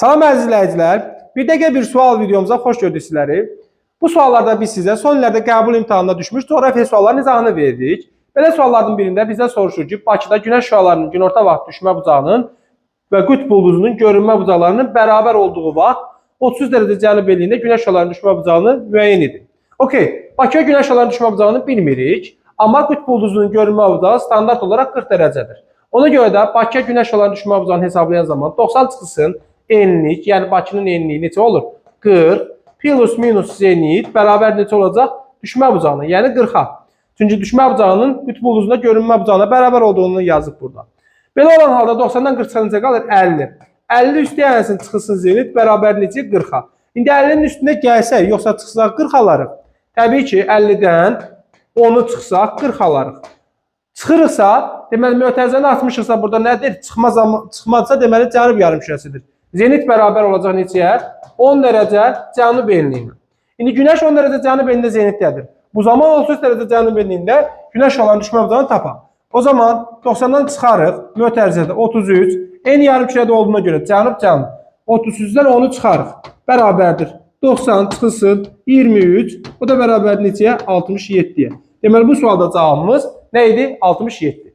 Salam əziz izləyicilər, bir dəqiqə bir sual videomuza xoş gördük sizləri. Bu suallarda biz sizə son illərdə qəbul imtahanına düşmüş coğrafiya suallarının izahını verdik. Belə sualların birində bizdən soruşur ki, Bakıda günəş şüalarının günorta vaxt düşmə bucağının və qütb ulduzunun görünmə bucaqlarının bərabər olduğu vaxt 30 dərəcə cənub elliyində günəş şüalarının düşmə bucağını müəyyən edin. Okey, Bakıya günəş şüalarının düşmə bucağını bilmirik, amma qütb ulduzunun görünmə bucağı standart olaraq 40 dərəcədir. Ona görə də Bakıya günəş şüalarının düşmə bucağını hesablayan zaman 90 çıxısın enlik, yəni Bakının enliyi neçə olur? 40 plus minus zenit bərabər neçə olacaq? Düşmə bucağına, yəni 40-a. Çünki düşmə bucağının qütb ulduzunda görünmə bucağına bərabər olduğunu yazıb burada. Belə olan halda 90-dan 40 çıxınca qalır 50. 50 üstəyənsin çıxılsın zenit bərabər necə? 40-a. İndi 50-nin üstündə gəlsək, yoxsa çıxsaq 40 alarıq. Təbii ki, 50-dən 10'u çıxsaq 40 alarıq. Çıxırıqsa, deməli mötərizəni atmışıqsa burada nədir? Çıxmazsa deməli cənub yarımkürəsidir. Zenit bərabər olacaq neçəyə? 10 dərəcə cənub enliyinə. İndi günəş 10 dərəcə cənub enliyində zenitdədir. Bu zaman 30 dərəcə cənub enliyində günəş şüalarının düşmə bucağını tapaq. O zaman 90-dan çıxarıq, mötərizədə 33, en yarımkürədə olduğuna görə cənub. 33-dən 10'u çıxarıq. Bərabərdir. 90 çıxılsın 23, o da bərabər neçəyə? 67-yə. Deməli bu sualda cavabımız nə idi? 67.